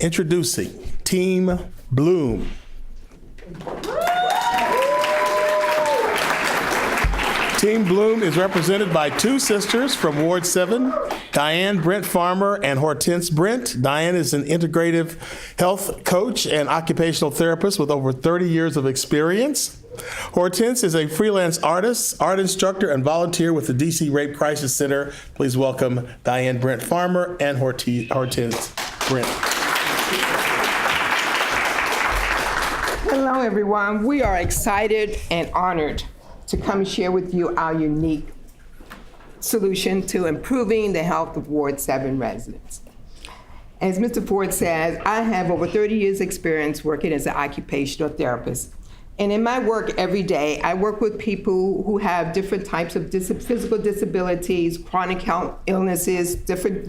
Introducing Team Bloom. Team Bloom is represented by two sisters from Ward 7, Diane Brent Farmer and Hortense Brent. Diane is an integrative health coach and occupational therapist with over 30 years of experience. Hortense is a freelance artist, art instructor, and volunteer with the DC Rape Crisis Center. Please welcome Diane Brent Farmer and Hortense Brent. Hello, everyone. We are excited and honored to come share with you our unique solution to improving the health of Ward 7 residents. As Mr. Ford says, I have over 30 years experience working as an occupational therapist. And in my work every day, I work with people who have different types of physical disabilities, chronic health illnesses, different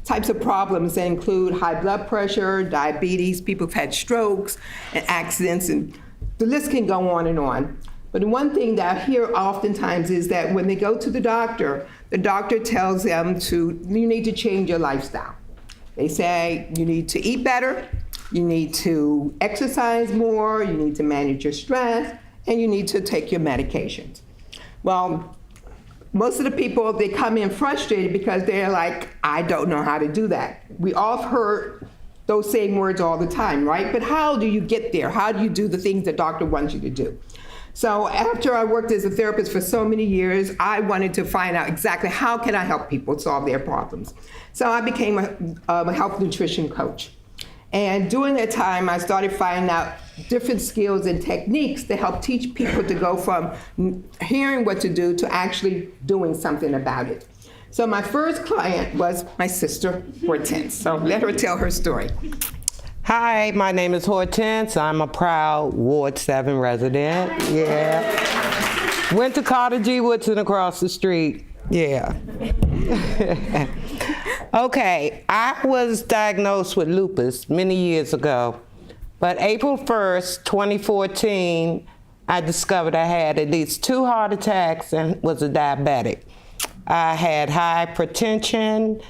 types of problems that include high blood pressure, diabetes, people who've had strokes and accidents, and the list can go on and on. But the one thing that I hear oftentimes is that when they go to the doctor tells them you need to change your lifestyle. They say you need to eat better, you need to exercise more, you need to manage your stress, and you need to take your medications. Well, most of the people, they come in frustrated because they're like, I don't know how to do that. We all heard those same words all the time, right? But how do you get there? How do you do the things the doctor wants you to do? So after I worked as a therapist for so many years, I wanted to find out exactly how can I help people solve their problems. So I became a health nutrition coach. And during that time, I started finding out different skills and techniques to help teach people to go from hearing what to do to actually doing something about it. So my first client was my sister, Hortense. So let her tell her story. Hi, my name is Hortense. I'm a proud Ward 7 resident. Yeah. Went to Carter G. Woodson across the street. Yeah. Okay, I was diagnosed with lupus many years ago, but April 1st, 2014, I discovered I had at least 2 heart attacks and was a diabetic. I had hypertension,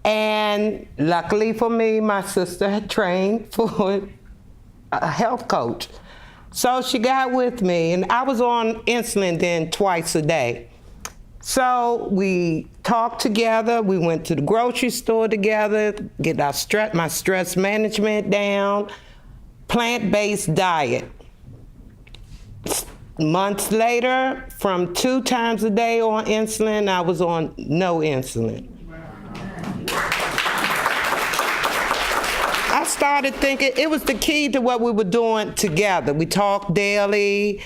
and luckily for me, my sister had trained for a health coach. So she got with me, and I was on insulin then twice a day. So we talked together, we went to the grocery store together, get my stress management down, plant-based diet. Months later, from 2 times a day on insulin, I was on no insulin. I started thinking it was the key to what we were doing together. We talked daily.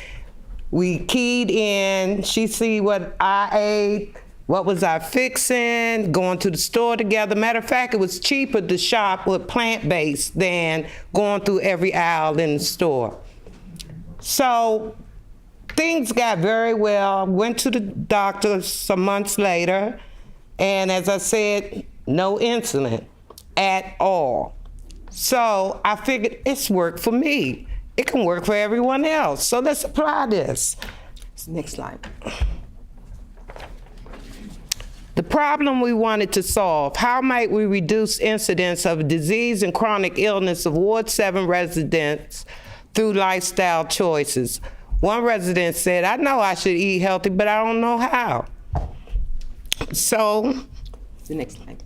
We keyed in, she see what I ate, what was I fixing, going to the store together. Matter of fact, it was cheaper to shop with plant-based than going through every aisle in the store. So things got very well. Went to the doctor some months later, and as I said, no insulin at all. So I figured it's worked for me. It can work for everyone else. So let's apply this. Next slide. The problem we wanted to solve, how might we reduce incidence of disease and chronic illness of Ward 7 residents through lifestyle choices? One resident said, I know I should eat healthy, but I don't know how. So. The next slide.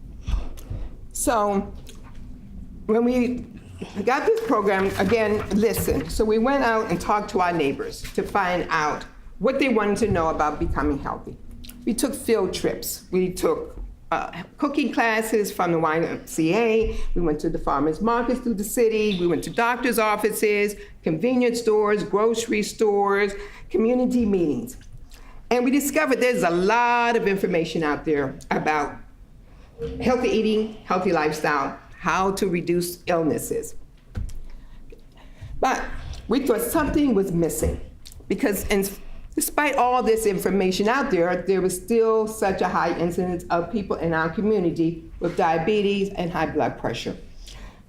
So when we got this program, again, listen. So we went out and talked to our neighbors to find out what they wanted to know about becoming healthy. We took field trips. We took cooking classes from the YMCA. We went to the farmers markets through the city. We went to doctor's offices, convenience stores, grocery stores, community meetings. And we discovered there's a lot of information out there about healthy eating, healthy lifestyle, how to reduce illnesses. But we thought something was missing because despite all this information out there, there was still such a high incidence of people in our community with diabetes and high blood pressure.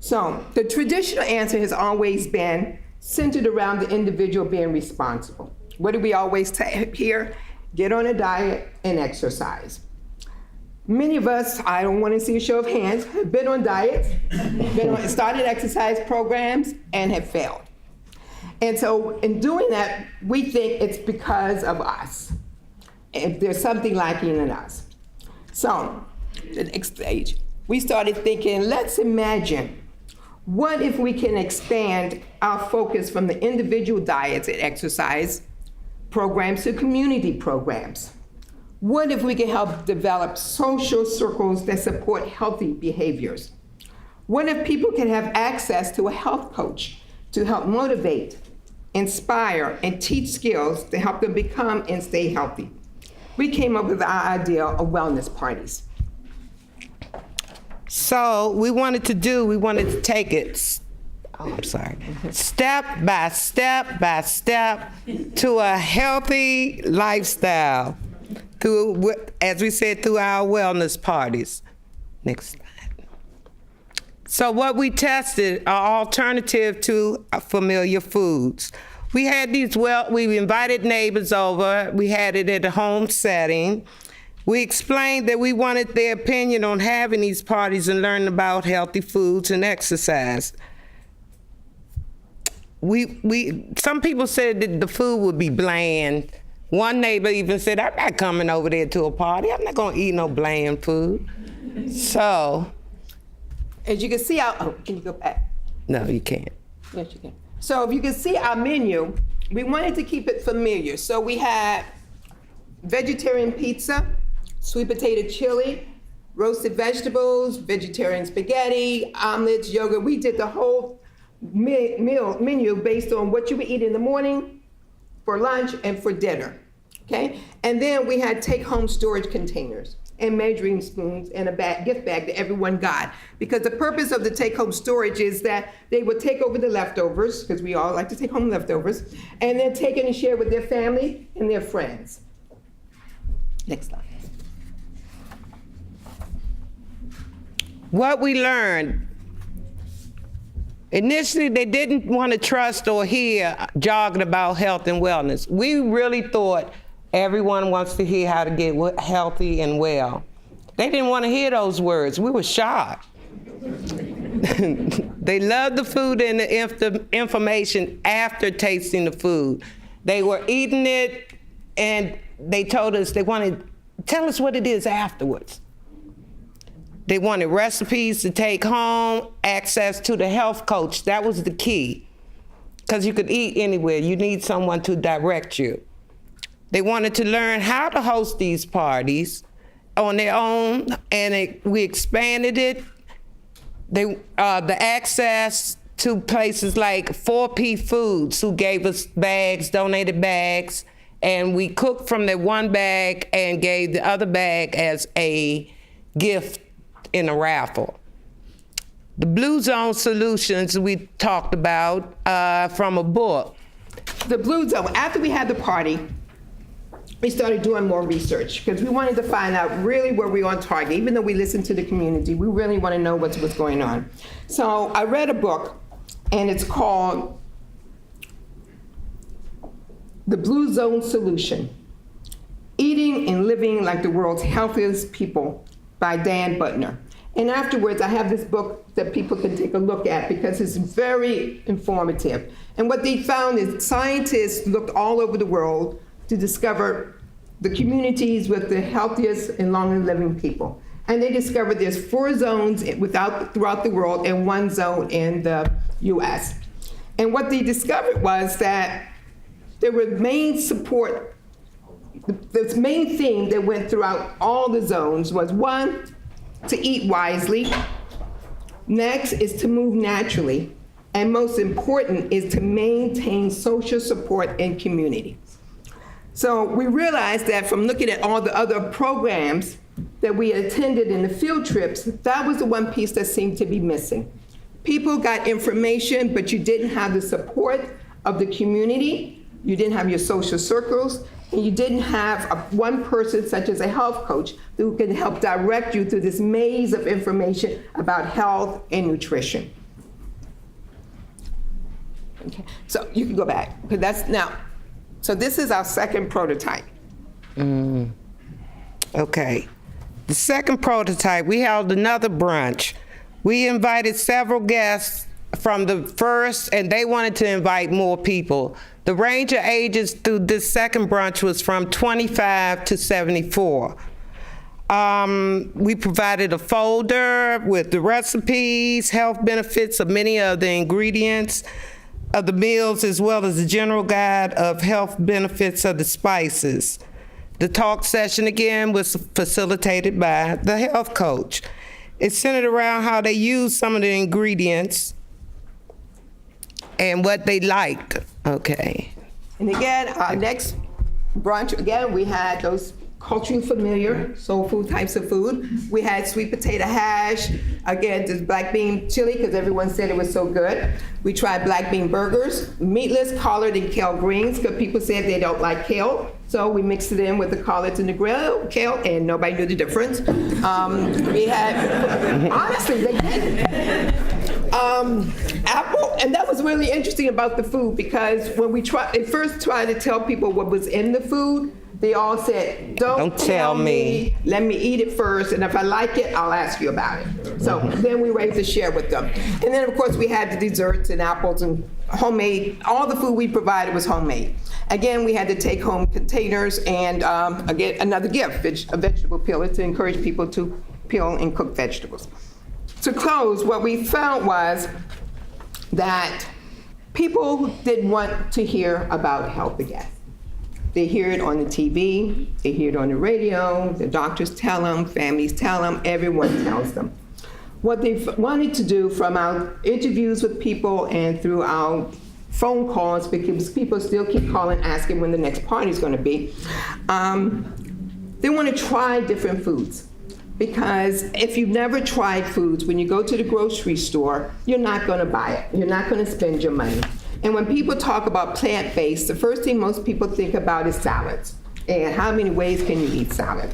So the traditional answer has always been centered around the individual being responsible. What do we always hear? Get on a diet and exercise. Many of us, I don't want to see a show of hands, have been on diets, started exercise programs, and have failed. And so in doing that, we think it's because of us. And there's something lacking in us. So, the next stage, we started thinking, let's imagine, what if we can expand our focus from the individual diets and exercise programs to community programs? What if we can help develop social circles that support healthy behaviors? What if people can have access to a health coach to help motivate, inspire, and teach skills to help them become and stay healthy? We came up with our idea of wellness parties. So we wanted to take it, step by step by step to a healthy lifestyle through, as we said, through our wellness parties. Next slide. So what we tested are alternative to familiar foods. We had we invited neighbors over. We had it at a home setting. We explained that we wanted their opinion on having these parties and learning about healthy foods and exercise. Some people said that the food would be bland. One neighbor even said, I'm not coming over there to a party. I'm not gonna eat no bland food. So. As you can see, can you go back? No, you can't. Yes, you can. So if you can see our menu, we wanted to keep it familiar. So we had vegetarian pizza, sweet potato chili, roasted vegetables, vegetarian spaghetti, omelets, yogurt. We did the whole meal menu based on what you would eat in the morning, for lunch, and for dinner, okay? And then we had take-home storage containers and measuring spoons and a gift bag that everyone got. Because the purpose of the take-home storage is that they would take over the leftovers, because we all like to take home leftovers, and then take it and share with their family and their friends. Next slide. What we learned, initially they didn't want to trust or hear jargon about health and wellness. We really thought everyone wants to hear how to get healthy and well. They didn't want to hear those words. We were shocked. They loved the food and the information after tasting the food. They were eating it and they told us they wanted, tell us what it is afterwards. They wanted recipes to take home, access to the health coach. That was the key, because you could eat anywhere. You need someone to direct you. They wanted to learn how to host these parties on their own, and we expanded it. The access to places like 4P Foods, who gave us bags, donated bags, and we cooked from that one bag and gave the other bag as a gift in a raffle. The Blue Zone Solutions we talked about from a book. The Blue Zone, after we had the party, we started doing more research because we wanted to find out really where we were on target. Even though we listened to the community, we really want to know what's going on. So I read a book, and it's called The Blue Zone Solution: Eating and Living Like the World's Healthiest People by Dan Buettner. And afterwards, I have this book that people can take a look at because it's very informative. And what they found is scientists looked all over the world to discover the communities with the healthiest and longest living people. And they discovered there's 4 zones throughout the world and 1 zone in the US. And what they discovered was that there were main support. The main theme that went throughout all the zones was 1, to eat wisely. Next is to move naturally. And most important is to maintain social support and community. So we realized that from looking at all the other programs that we attended in the field trips, that was the one piece that seemed to be missing. People got information, but you didn't have the support of the community, you didn't have your social circles, and you didn't have one person such as a health coach who can help direct you through this maze of information about health and nutrition. Okay, so you can go back, because that's now. So this is our second prototype. Okay. The second prototype, we held another brunch. We invited several guests from the first, and they wanted to invite more people. The range of ages through this second brunch was from 25 to 74. We provided a folder with the recipes, health benefits of many of the ingredients of the meals, as well as a general guide of health benefits of the spices. The talk session, again, was facilitated by the health coach. It centered around how they used some of the ingredients and what they liked. Okay. And again, our next brunch, again, we had those culturally familiar soul food types of food. We had sweet potato hash, again, just black bean chili, because everyone said it was so good. We tried black bean burgers, meatless collard and kale greens, because people said they don't like kale. So we mixed it in with the collards and the kale, and nobody knew the difference. We had, honestly, they didn't. Apple, and that was really interesting about the food, because when we first tried to tell people what was in the food, they all said, don't tell me, let me eat it first, and if I like it, I'll ask you about it. So then we were able to share with them. And then, of course, we had the desserts and apples and homemade. All the food we provided was homemade. Again, we had to take home containers and, again, another gift, a vegetable peeler, to encourage people to peel and cook vegetables. To close, what we found was that people didn't want to hear about health again. They hear it on the TV, they hear it on the radio, the doctors tell them, families tell them, everyone tells them. What they wanted to do from our interviews with people and through our phone calls, because people still keep calling asking when the next party is going to be, they want to try different foods. Because if you've never tried foods, when you go to the grocery store, you're not going to buy it. You're not going to spend your money. And when people talk about plant-based, the first thing most people think about is salads. And how many ways can you eat salad?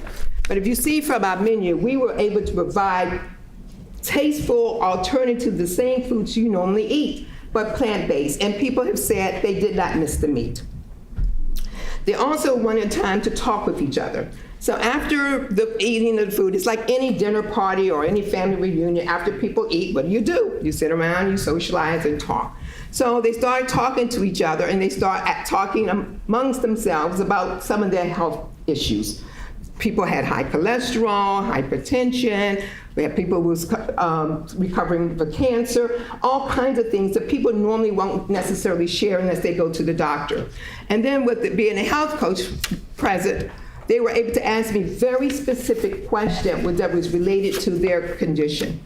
But if you see from our menu, we were able to provide tasteful alternatives to the same foods you normally eat, but plant-based. And people have said they did not miss the meat. They also wanted time to talk with each other. So after the eating of the food, it's like any dinner party or any family reunion. After people eat, what do? You sit around, you socialize and talk. So they started talking to each other, and they start talking amongst themselves about some of their health issues. People had high cholesterol, hypertension. We had people who was recovering from cancer, all kinds of things that people normally won't necessarily share unless they go to the doctor. And then with being a health coach present, they were able to ask me very specific questions that was related to their condition.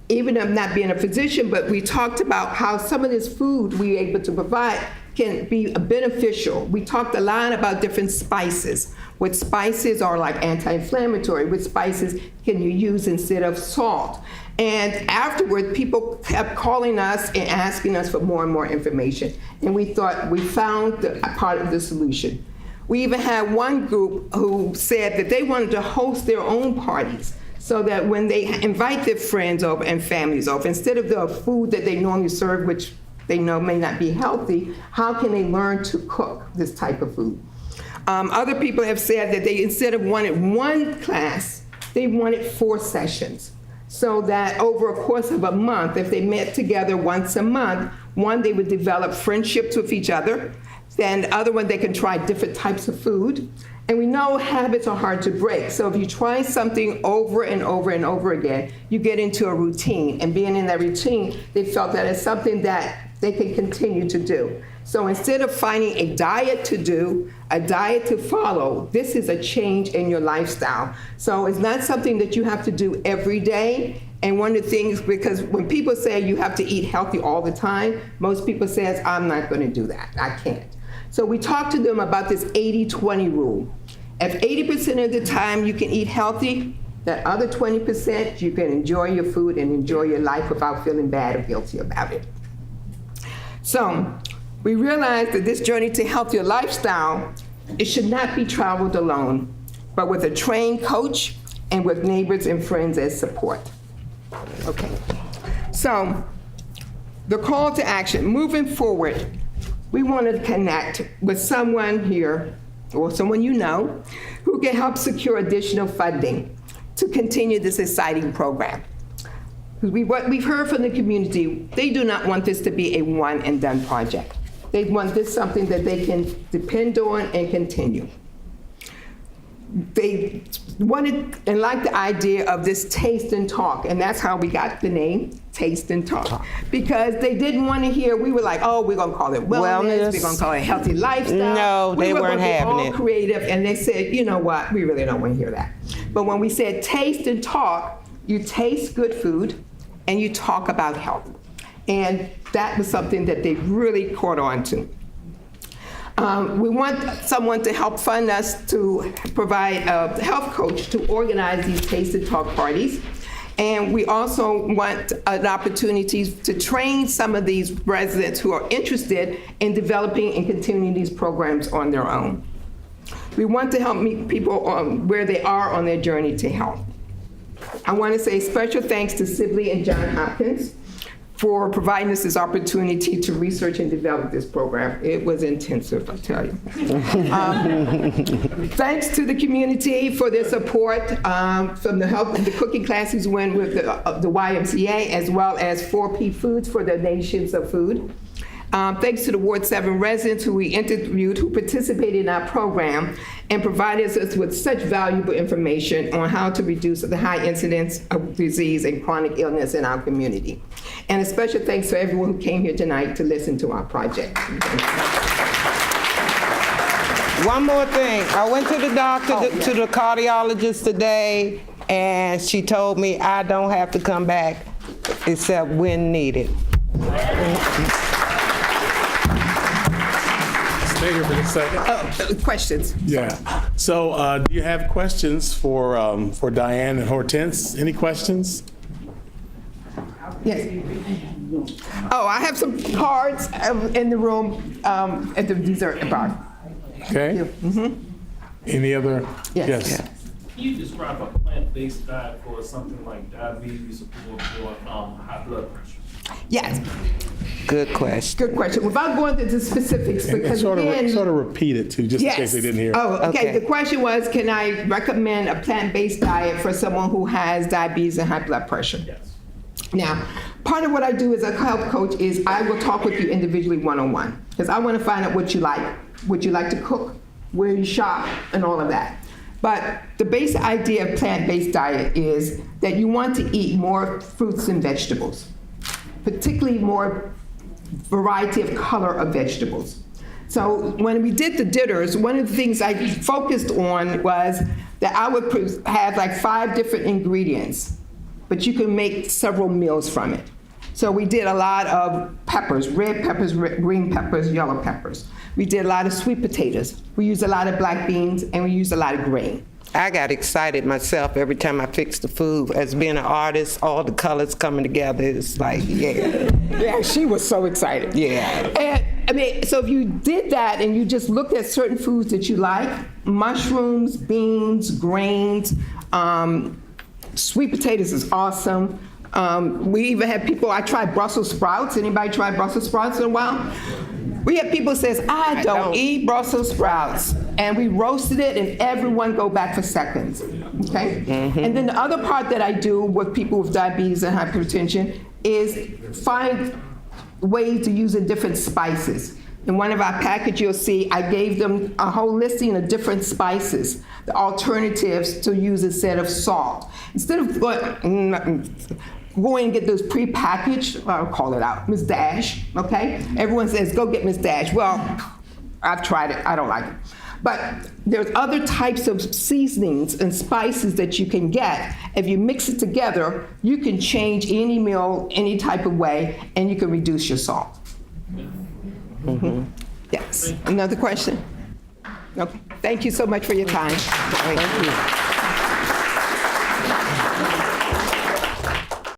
Even I'm not being a physician, but we talked about how some of this food we able to provide can be beneficial. We talked a lot about different spices. What spices are like anti-inflammatory? What spices can you use instead of salt? And afterward, people kept calling us and asking us for more and more information. And we thought we found a part of the solution. We even had one group who said that they wanted to host their own parties, so that when they invite their friends over and families over, instead of the food that they normally serve, which they know may not be healthy, how can they learn to cook this type of food? Other people have said that they, instead of wanting one class, they wanted 4 sessions. So that over a course of a month, if they met together once a month, one, they would develop friendships with each other. Then the other one, they can try different types of food. And we know habits are hard to break. So if you try something over and over and over again, you get into a routine. And being in that routine, they felt that it's something that they can continue to do. So instead of finding a diet to do, a diet to follow, this is a change in your lifestyle. So it's not something that you have to do every day. And one of the things, because when people say you have to eat healthy all the time, most people say, I'm not going to do that. I can't. So we talked to them about this 80-20 rule. If 80% of the time you can eat healthy, that other 20% you can enjoy your food and enjoy your life without feeling bad or guilty about it. So we realized that this journey to healthier lifestyle, it should not be traveled alone, but with a trained coach and with neighbors and friends as support. Okay, so the call to action, moving forward, we want to connect with someone here, or someone you know, who can help secure additional funding. to continue this exciting program. What we've heard from the community, they do not want this to be a one and done project. They want this something that they can depend on and continue. They wanted and liked the idea of this taste and talk, and that's how we got the name Taste and Talk. Because they didn't want to hear, we were like, oh, we're going to call it wellness, we're going to call it healthy lifestyle. No, they weren't having it. We were all creative, and they said, you know what, we really don't want to hear that. But when we said taste and talk, you taste good food and you talk about health. And that was something that they really caught on to. We want someone to help fund us to provide a health coach to organize these Taste and Talk parties. And we also want an opportunity to train some of these residents who are interested in developing and continuing these programs on their own. We want to help meet people where they are on their journey to health. I want to say special thanks to Sibley and Johns Hopkins for providing us this opportunity to research and develop this program. It was intensive, I tell you. Thanks to the community for their support from the cooking classes went with the YMCA, as well as 4P Foods for donations of food. Thanks to the Ward 7 residents who we interviewed, who participated in our program and provided us with such valuable information on how to reduce the high incidence of disease and chronic illness in our community. And a special thanks to everyone who came here tonight to listen to our project. One more thing. I went to the doctor, to the cardiologist today, and she told me I don't have to come back except when needed. Stay here for a second. Questions? Yeah. So do you have questions for Diane and Hortense? Any questions? Yes. Oh, I have some cards in the room at the dessert bar. Okay. Any other? Yes. Can you describe a plant-based diet for something like diabetes or high blood pressure? Yes. Good question. Good question. Without going into specifics, And because sort again, of repeat it too, just in case they didn't hear. Oh, okay. Okay. The question was, can I recommend a plant-based diet for someone who has diabetes and high blood pressure? Yes. Now, part of what I do as a health coach is I will talk with you individually one-on-one, because I want to find out what you like to cook, where you shop, and all of that. But the basic idea of plant-based diet is that you want to eat more fruits and vegetables, particularly more variety of color of vegetables. So when we did the dinners, one of the things I focused on was that I would have like 5 different ingredients, but you can make several meals from it. So we did a lot of peppers, red peppers, green peppers, yellow peppers. We did a lot of sweet potatoes. We used a lot of black beans, and we used a lot of grain. I got excited myself every time I fixed the food. As being an artist, all the colors coming together, it's like, yeah. Yeah, she was so excited. Yeah. And I mean, so if you did that and you just looked at certain foods that you like, mushrooms, beans, grains, sweet potatoes is awesome. We even had people, I tried Brussels sprouts. Anybody tried Brussels sprouts in a while? We had people says, I don't eat Brussels sprouts. And we roasted it and everyone go back for seconds, okay? And then the other part that I do with people with diabetes and hypertension is find ways to use different spices. In one of our packages, you'll see I gave them a whole listing of different spices, the alternatives to use instead of salt. Instead of going and get those prepackaged, I'll call it out, Ms. Dash, okay? Everyone says, go get Ms. Dash. Well, I've tried it, I don't like it. But there's other types of seasonings and spices that you can get. If you mix it together, you can change any meal, any type of way, and you can reduce your salt. Yes. Another question? Okay. Thank you so much for your time. Thank you.